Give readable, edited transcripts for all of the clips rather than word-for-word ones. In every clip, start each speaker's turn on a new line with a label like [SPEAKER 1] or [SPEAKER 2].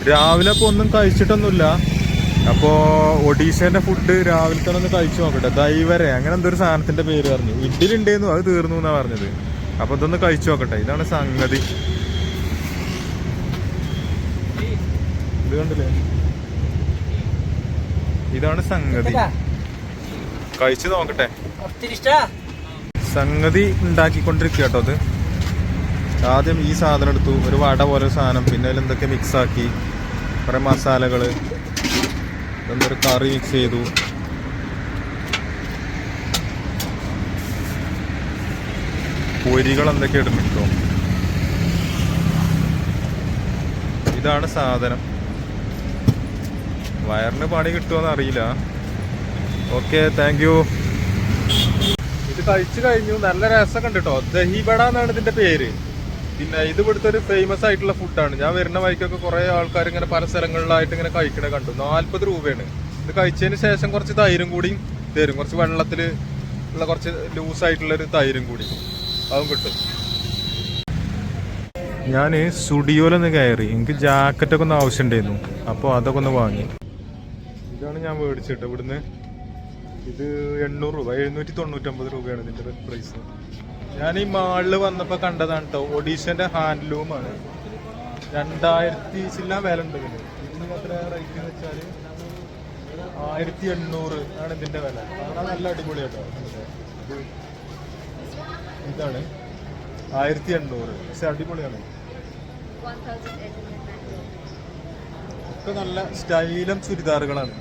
[SPEAKER 1] രാവിലെ അപ്പോൾ ഒന്നും കഴിച്ചിട്ടൊന്നുമില്ല. അപ്പോൾ ഒഡീഷേൻ്റെ ഫുഡ് രാവിലെ തന്നെ ഒന്ന് കഴിച്ചു നോക്കട്ടെ. ദൈവരെ അങ്ങനെ എന്തൊരു സാധനത്തിൻ്റെ പേര് പറഞ്ഞു. ഇഡ്ഡലി ഉണ്ടായിരുന്നു, അത് തീർന്നു എന്നാണ് പറഞ്ഞത്. അപ്പോൾ ഇതൊന്ന് കഴിച്ചു നോക്കട്ടെ. ഇതാണ് സംഗതി. ഇത് കണ്ടില്ലേ, ഇതാണ് സംഗതി. കഴിച്ചു നോക്കട്ടെ. സംഗതി ഉണ്ടാക്കിക്കൊണ്ടിരിക്കുക കേട്ടോ. അത് ആദ്യം ഈ സാധനം എടുത്തു, ഒരു വട പോലെ സാധനം, പിന്നെ അതിൽ എന്തൊക്കെ മിക്സാക്കി, കുറേ മസാലകൾ, എന്തൊരു കറി മിക്സ് ചെയ്തു. പൊരികൾ എന്തൊക്കെ ഇടുന്നുണ്ടോ. ഇതാണ് സാധനം. വയറിന് പണി കിട്ടുമോയെന്ന് അറിയില്ല. Okay, thank you. ഇത് കഴിച്ചു കഴിഞ്ഞു. നല്ല രസമൊക്കെ ഉണ്ട് കേട്ടോ. ദഹിബട എന്നാണ് ഇതിന്റെ പേര്. പിന്നെ ഇത് ഇവിടുത്തെ ഒരു ഫേമസ് ആയിട്ടുള്ള ഫുഡാണ്. ഞാൻ വരുന്ന വഴിക്കൊക്കെ കുറെ ആൾക്കാർ ഇങ്ങനെ പല സ്ഥലങ്ങളിലായിട്ട് ഇങ്ങനെ കഴിക്കണ കണ്ടു. 40 രൂപയാണ്. ഇത് കഴിച്ചതിന് ശേഷം കുറച്ച് തൈരും കൂടി തരും. കുറച്ച് വെള്ളത്തിൽ ഉള്ള കുറച്ച് ലൂസായിട്ടുള്ള ഒരു തൈരും കൂടി അതും കിട്ടും. ഞാൻ സ്റ്റുഡിയോയിലൊന്ന് കയറി. എനിക്ക് ജാക്കറ്റൊക്കെ ഒന്ന് ആവശ്യമുണ്ടായിരുന്നു. അപ്പോൾ അതൊക്കെ ഒന്ന് വാങ്ങി. ഇതാണ് ഞാൻ മേടിച്ചിട്ട് ഇവിടുന്ന്. ഇത് 800 രൂപ, 799 രൂപയാണ് ഇതിൻ്റെ പ്രൈസ്. ഞാൻ ഈ മാളിൽ വന്നപ്പോൾ കണ്ടതാണ് കേട്ടോ. ഒഡീഷൻ്റെ ഹാൻഡ്ലൂമാണ്. 2000 ചില്ലാൻ വില ഉണ്ട് ഇതിന്. ഇതിന് എത്ര റേറ്റ് എന്ന് വെച്ചാൽ 1800 ആണ് ഇതിൻ്റെ വില. കാണാൻ നല്ല അടിപൊളി കേട്ടോ. ഇതാണ് 1800, പക്ഷെ അടിപൊളിയാണ്. ഒക്കെ നല്ല സ്റ്റൈലും ചുരിദാറുകളാണ്.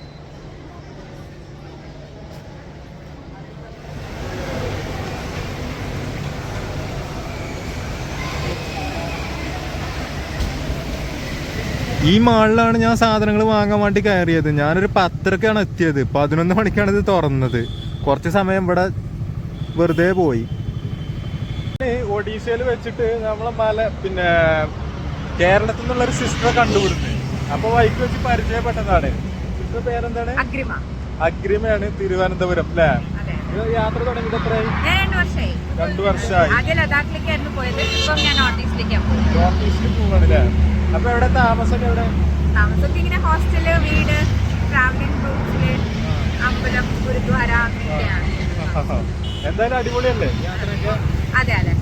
[SPEAKER 1] ഈ മാളിലാണ് ഞാൻ സാധനങ്ങൾ വാങ്ങാൻ വേണ്ടി കയറിയത്. ഞാനൊരു 10:00-ക്കാണ് എത്തിയത്. 11 മണിക്കാണ് ഇത് തുറന്നത്. കുറച്ച് സമയം ഇവിടെ വെറുതെ പോയി. ഒഡീഷയിൽ വെച്ചിട്ട് നമ്മളെ പിന്നെ കേരളത്തിൽ നിന്നുള്ളൊരു സിസ്റ്ററെ കണ്ടുപിടുന്നത്. അപ്പോൾ വൈക്ക് വെച്ച് പരിചയപ്പെട്ടതാണ്. സിസ്റ്റർ പേരെന്താണ്? അഗ്രിമയാണ്, തിരുവനന്തപുരം അല്ലേ? യാത്ര തുടങ്ങിയത് എത്രയായി? 2 വർഷമായി. നോർത്ത് പോവാണല്ലേ? അപ്പൊ എവിടെ താമസം? എവിടെ
[SPEAKER 2] താമസം? ഇങ്ങനെ ഹോസ്റ്റല്, വീട്, ട്രാവലിംഗ് റൂട്ട്സില്, അമ്പലം, ഗുരുദ്വാര.
[SPEAKER 1] എന്തായാലും അടിപൊളിയല്ലേ യാത്രയൊക്കെ?
[SPEAKER 2] അതെ അതെ.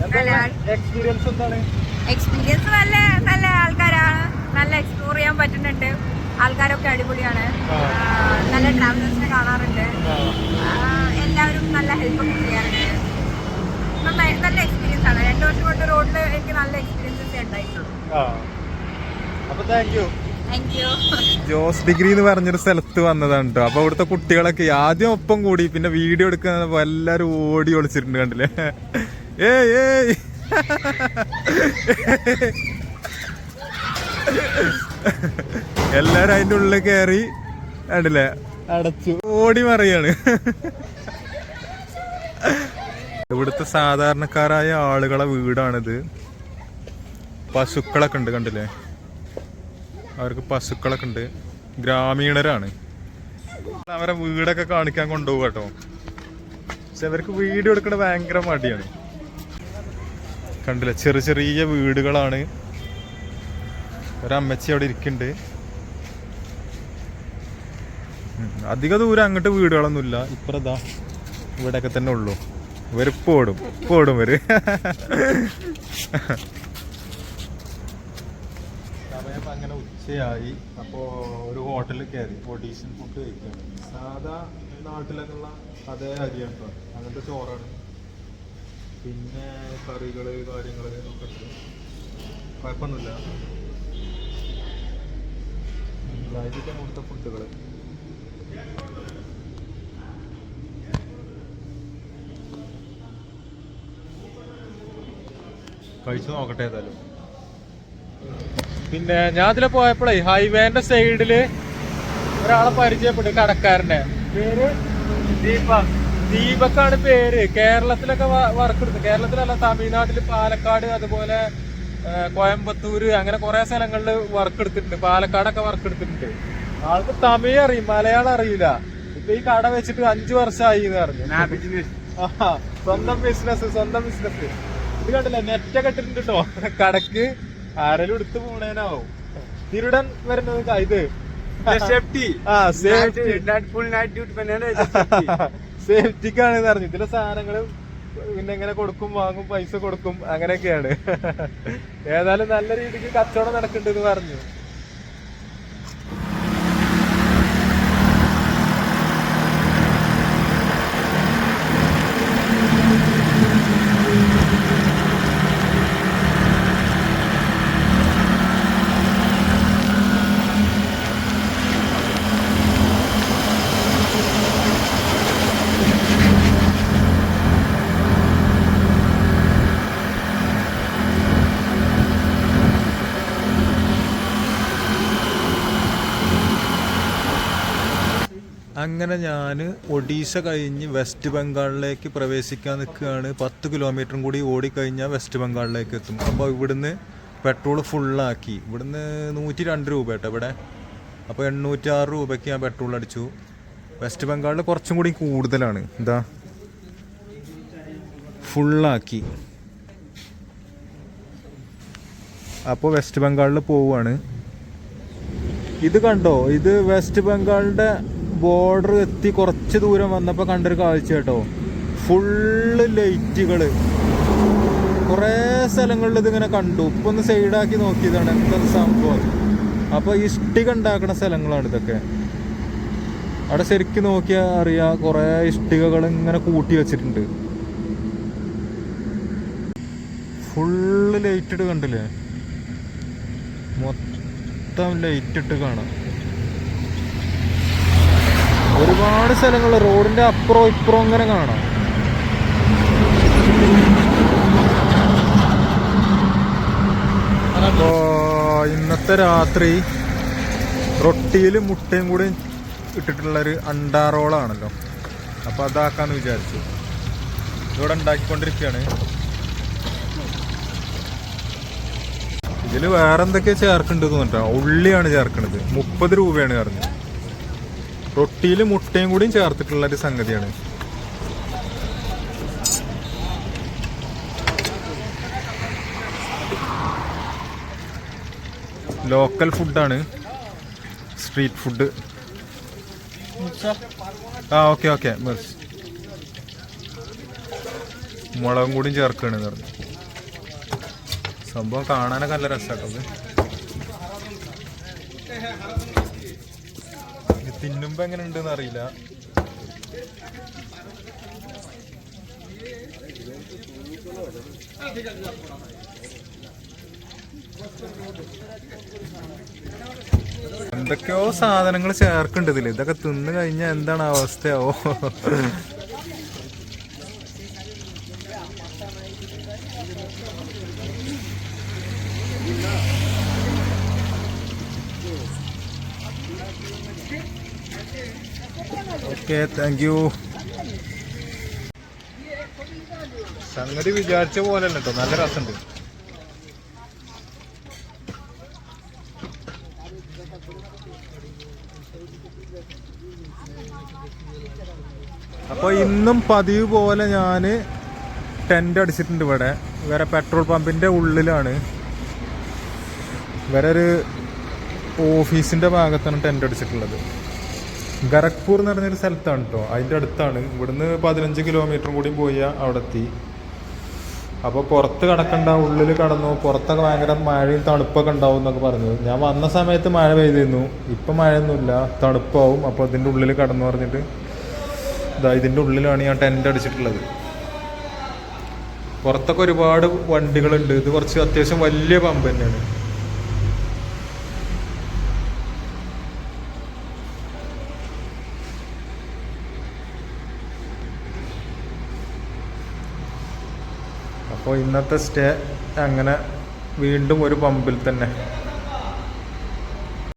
[SPEAKER 1] എക്സ്പീരിയൻസ് എന്താണ്?
[SPEAKER 2] എക്സ്പീരിയൻസ് നല്ല ആൾക്കാരാണ്. നല്ല എക്സ്പ്ലോർ ചെയ്യാൻ പറ്റുന്നുണ്ട്. ആൾക്കാരൊക്കെ അടിപൊളിയാണ്. നല്ല ട്രാവലേഴ്സിനെ കാണാറുണ്ട്. എല്ലാവരും നല്ല ഹെൽപ്പൊക്കെ ചെയ്യാറുണ്ട്. നല്ല എക്സ്പീരിയൻസ് ആണ്. 2 വർഷം കൊണ്ട് റോഡിൽ എനിക്ക് നല്ല എക്സ്പീരിയൻസസ് ഉണ്ടായിട്ടുള്ളൂ.
[SPEAKER 1] അപ്പൊ താങ്ക് യു. ജോസ് ഡിഗ്രി എന്ന് പറഞ്ഞൊരു സ്ഥലത്ത് വന്നതാണ് കേട്ടോ. അപ്പൊ അവിടുത്തെ കുട്ടികളൊക്കെ ആദ്യം ഒപ്പം കൂടി, പിന്നെ വീഡിയോ എടുക്കുന്ന എല്ലാരും ഓടി ഒളിച്ചിട്ടുണ്ട്. കണ്ടില്ലേ? ഏയ് എല്ലാരും അതിന്റെ ഉള്ളിൽ കയറി കണ്ടില്ലേ, അടച്ചു ഓടി മറിയാണ്. ഇവിടുത്തെ സാധാരണക്കാരായ ആളുകളെ വീടാണിത്. പശുക്കളൊക്കെ ഉണ്ട് കണ്ടില്ലേ, അവർക്ക് പശുക്കളൊക്കെ ഉണ്ട്. ഗ്രാമീണരാണ്. അവരെ വീടൊക്കെ കാണിക്കാൻ കൊണ്ടുപോകും കേട്ടോ. പക്ഷെ അവർക്ക് വീഡിയോ എടുക്കണ ഭയങ്കര മടിയാണ്. കണ്ടില്ലേ, ചെറിയ ചെറിയ വീടുകളാണ്. ഒരമ്മച്ചി അവിടെ ഇരിക്കുന്നുണ്ട്. അധിക ദൂരം അങ്ങോട്ട് വീടുകളൊന്നുമില്ല. ഇപ്പറതാ ഇവിടെയൊക്കെ തന്നെ ഉള്ളു. ഇവരിപ്പോടും ഇവര്. സമയം അങ്ങനെ ഉച്ചയായി. അപ്പോൾ ഒരു ഹോട്ടലിൽ കയറി ഒഡീഷൻ ഫുഡ് കഴിക്കുകയാണ്. സാധാ നാട്ടിലൊക്കെയുള്ള അതേ അരിയാണ് കേട്ടോ. അങ്ങനത്തെ ചോറാണ്. പിന്നെ കറികൾ കാര്യങ്ങൾ ഒക്കെ ഉണ്ട്. കുഴപ്പമൊന്നുമില്ല. ഇതൊക്കെ അവിടുത്തെ ഫുഡുകൾ. കഴിച്ചു നോക്കട്ടെ ഏതായാലും. പിന്നെ ഞാൻ ഇതിലെ പോയപ്പോഴേ ഹൈവേന്റെ സൈഡില് ഒരാളെ പരിചയപ്പെട്ടു, കടക്കാരന്റെ പേര് ദീപക്കാണ് പേര്. കേരളത്തിലൊക്കെ വർക്ക് എടുത്തു. കേരളത്തിലല്ല, തമിഴ്നാട്ടില് പാലക്കാട്, അതുപോലെ കോയമ്പത്തൂര്, അങ്ങനെ കുറെ സ്ഥലങ്ങളില് വർക്ക് എടുത്തിട്ടുണ്ട്. പാലക്കാടൊക്കെ വർക്ക് എടുത്തിട്ടുണ്ട്. ആൾക്ക് തമിഴ് അറിയും, മലയാളം അറിയില്ല. ഇപ്പൊ ഈ കട വെച്ചിട്ട് 5 വർഷമായി എന്ന് പറഞ്ഞു. സ്വന്തം ബിസിനസ്. ഇത് കണ്ടില്ല, നെറ്റൊക്കെ ഇട്ടിട്ടുണ്ട് കേട്ടോ കടക്ക്. ആരെങ്കിലും എടുത്ത് പോണേനാവും. തിരുടൻ വരുന്നത് ഇത്
[SPEAKER 3] सेफ्टी फुल नाइट ड्यूटी पहने
[SPEAKER 1] സേഫ്റ്റിക്കാണ് പറഞ്ഞു. ഇതിലെ സാധനങ്ങള് പിന്നെ എങ്ങനെ കൊടുക്കും, വാങ്ങും, പൈസ കൊടുക്കും, അങ്ങനെയൊക്കെയാണ്. ഏതായാലും നല്ല രീതിക്ക് കച്ചവടം നടക്കുന്നുണ്ടെന്ന് പറഞ്ഞു. അങ്ങനെ ഞാൻ ഒഡീഷ കഴിഞ്ഞ് വെസ്റ്റ് ബംഗാളിലേക്ക് പ്രവേശിക്കാൻ നിൽക്കുകയാണ്. 10 കിലോമീറ്ററും കൂടി ഓടിക്കഴിഞ്ഞാൽ വെസ്റ്റ് ബംഗാളിലേക്ക് എത്തും. അപ്പോൾ ഇവിടുന്ന് പെട്രോൾ ഫുള്ളാക്കി. ഇവിടുന്ന് 102 രൂപ കേട്ടോ ഇവിടെ. അപ്പോൾ 806 രൂപയ്ക്ക് ഞാൻ പെട്രോൾ അടിച്ചു. വെസ്റ്റ് ബംഗാളിൽ കുറച്ചും കൂടി കൂടുതലാണ്. എന്താ ഫുള്ളാക്കി. അപ്പോൾ വെസ്റ്റ് ബംഗാളിൽ പോവുകയാണ്. ഇത് കണ്ടോ, ഇത് വെസ്റ്റ് ബംഗാളിൻ്റെ ബോർഡർ എത്തി കുറച്ച് ദൂരം വന്നപ്പോൾ കണ്ടൊരു കാഴ്ച കേട്ടോ. ഫുള്ള് ലൈറ്റുകൾ. കുറേ സ്ഥലങ്ങളിൽ ഇതിങ്ങനെ കണ്ടു. ഇപ്പൊ ഒന്ന് സൈഡാക്കി നോക്കിയതാണ് എന്താ സംഭവം. അപ്പോൾ ഇഷ്ടിക ഉണ്ടാക്കുന്ന സ്ഥലങ്ങളാണ് ഇതൊക്കെ. അവിടെ ശരിക്കും നോക്കിയാൽ അറിയാം, കുറേ ഇഷ്ടികകൾ ഇങ്ങനെ കൂട്ടി വെച്ചിട്ടുണ്ട്. ഫുള്ള് ലൈറ്റ് ഇട്ട് കണ്ടില്ലേ, മൊത്തം ലൈറ്റ് ഇട്ട് കാണാം. ഒരുപാട് സ്ഥലങ്ങൾ റോഡിന്റെ അപ്പുറം ഇപ്പുറം അങ്ങനെ കാണാം. അപ്പോ ഇന്നത്തെ രാത്രി റൊട്ടിയിലും മുട്ടയും കൂടി ഇട്ടിട്ടുള്ളൊരു അണ്ടാറോളാണല്ലോ. അപ്പൊ അതാക്കാന്ന് വിചാരിച്ചു. ഇവിടെ ഉണ്ടാക്കിക്കൊണ്ടിരിക്കുകയാണ്. ഇതില് വേറെ എന്തൊക്കെയാ ചേർക്കുന്നുണ്ട് തോന്നിട്ടാ. ഉള്ളിയാണ് ചേർക്കണത്. 30 രൂപയാണ് പറഞ്ഞത്. റൊട്ടിയിൽ മുട്ടയും കൂടിയും ചേർത്തിട്ടുള്ള ഒരു സംഗതിയാണ്. ലോക്കൽ ഫുഡാണ്, സ്ട്രീറ്റ് ഫുഡ്. Okay okay. മുളകും കൂടിയും ചേർക്കുകയാണ് പറഞ്ഞു. സംഭവം കാണാനൊക്കെ നല്ല രസമാട്ടോ. തിന്നുമ്പോ എങ്ങനെ ഉണ്ടെന്ന് അറിയില്ല. എന്തൊക്കെയോ സാധനങ്ങൾ ചേർക്കുന്നുണ്ട് ഇതില്. ഇതൊക്കെ തിന്നു കഴിഞ്ഞാൽ എന്താണ് അവസ്ഥയാവോ. Okay, thank you. സംഗതി വിചാരിച്ച പോലെ കേട്ടോ, നല്ല രസമുണ്ട്. അപ്പോൾ ഇന്നും പതിവ് പോലെ ഞാൻ ടെൻ്റ് അടിച്ചിട്ടുണ്ട് ഇവിടെ. വേറെ പെട്രോൾ പമ്പിൻ്റെ ഉള്ളിലാണ്. വേറെ ഒരു ഓഫീസിൻ്റെ ഭാഗത്താണ് ടെൻ്റ് അടിച്ചിട്ടുള്ളത്. ഖരഗ്പൂർ എന്ന് പറഞ്ഞൊരു സ്ഥലത്താണ് കേട്ടോ. അതിൻ്റെ അടുത്താണ്. ഇവിടുന്ന് 15 കിലോമീറ്ററും കൂടി പോയി അവിടെ എത്തി. അപ്പോൾ പുറത്ത് കിടക്കണ്ട, ഉള്ളിൽ കടന്നു. പുറത്തൊക്കെ ഭയങ്കര മഴയും തണുപ്പൊക്കെ ഉണ്ടാവും എന്നൊക്കെ പറഞ്ഞു. ഞാൻ വന്ന സമയത്ത് മഴ പെയ്തിരുന്നു. ഇപ്പം മഴയൊന്നുമില്ല, തണുപ്പാവും. അപ്പോൾ ഇതിൻ്റെ ഉള്ളിൽ കടന്നു പറഞ്ഞിട്ട് ഇതിൻ്റെ ഉള്ളിലാണ് ഞാൻ ടെൻ്റ് അടിച്ചിട്ടുള്ളത്. പുറത്തൊക്കെ ഒരുപാട് വണ്ടികളുണ്ട്. ഇത് കുറച്ച് അത്യാവശ്യം വലിയ പമ്പ് തന്നെയാണ്. അപ്പോൾ ഇന്നത്തെ സ്റ്റേ അങ്ങനെ വീണ്ടും ഒരു പമ്പിൽ തന്നെ.